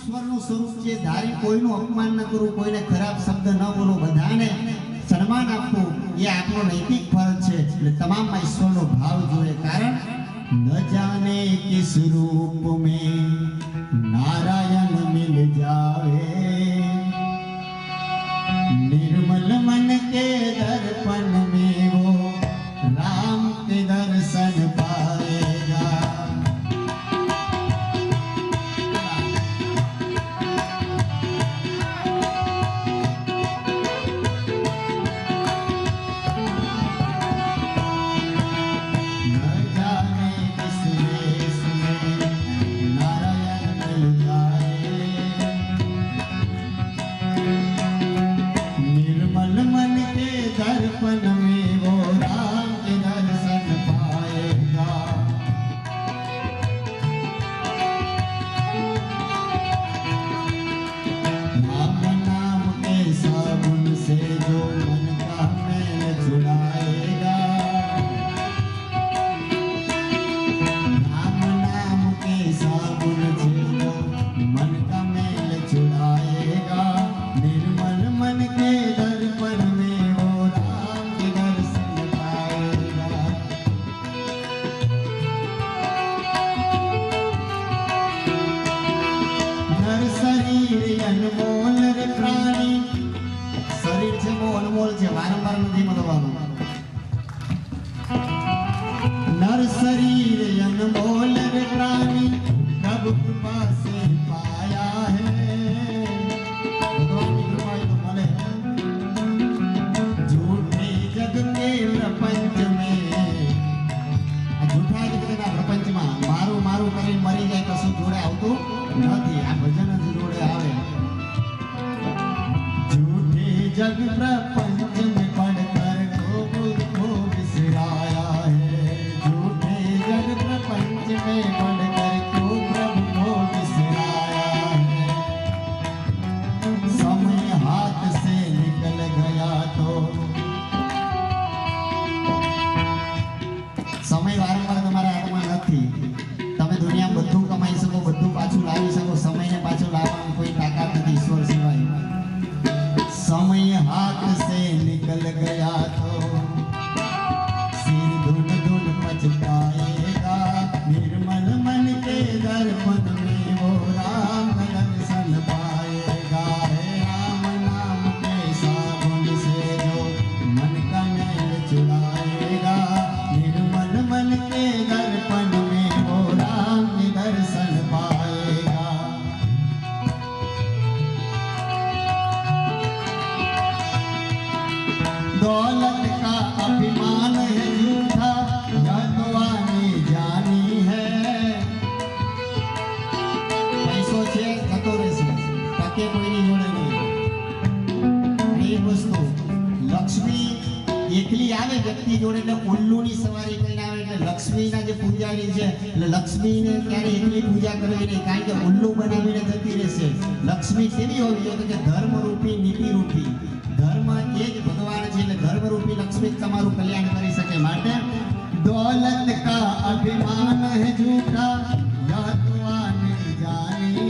ઈશ્વરનું સ્વરૂપ છે, ધારી કોઈનું અપમાન ન કરવું, કોઈને ખરાબ શબ્દ ન બોલવો, બધાને સન્માન આપવું એ આપણો નૈતિક ફરજ છે. એટલે તમામમાં ઈશ્વરનો ભાવ જોઈએ. કારણ ન જાને કિસ રૂપ મેં नारायण मिल जावे, निर्मल मन के दर्पण में वो राम के दर्शन पाएगा. दर्पण में वो राम के दर्शन पाएगा. राम नाम के साबुन से जो मन का मैल छुड़ाएगा, राम नाम के साबुन से जो मन का मैल छुड़ाएगा. निर्मल मन के दर्पण में शरीर अनमोल रे प्राणी. शरीर છે બહુ અનમોલ છે, વારંવાર નથી મળવાનું. नर शरीर अनमोल रे प्राणी प्रभु कृपा से पाया है. भगवान की कृपा तो મળે. झूठे जग के प्रपंच में, झूठा जगતના પ્રપંચમાં મારું મારું કરીને મરી જાય કશું જોડે આવતું નથી. આ ભજન જ જોડે આવે. झूठे जग प्रपंच में पढ़कर को बिसराया है. झूठे जग प्रपंच में पढ़कर को प्रभु को बिसराया है. समय हाथ से निकल गया तो समय वारंવાર તમારા હાથમાં નથી. તમે દુનિયામાં બધું કમાઈ શકો, બધું પાછું લાવી શકો, સમયને પાછું લાવવાની કોઈ તાકાત નથી ઈશ્વર સિવાય. समय हाथ से निकल गया तो सिर धुन धुन पछताएगा. निर्मल मन के दर्पण में वो राम दर्शन पाएगा. राम नाम के साबुन से जो मन का मैल छुड़ाएगा. निर्मल मन के दर्पण में वो राम के दर्शन पाएगा. दौलत का अभिमान है झूठा, भगवानी जानी है. पैसो છે જતો રહેશે, ટકે કોઈની જોડે નહીં. એ વસ્તુ લક્ષ્મી એકલી આવે વ્યક્તિ જોડે એટલે ઉલ્લુની સવારી કરીને આવે. એટલે લક્ષ્મીના જે પૂજારી છે એટલે લક્ષ્મીને ક્યારે એકલી પૂજા કરવી નહીં, કારણ કે ઉલ્લુ બનાવીને જતી રહેશે. લક્ષ્મી કેવી હોવી જોઈએ કે ધર્મરૂપી નીતિરૂપી. धर्म એ જ ભગવાન છે. એટલે ધર્મરૂપી લક્ષ્મી તમારું કલ્યાણ કરી શકે. માટે दौलत का अभिमान है झूठा, भगवानी जानी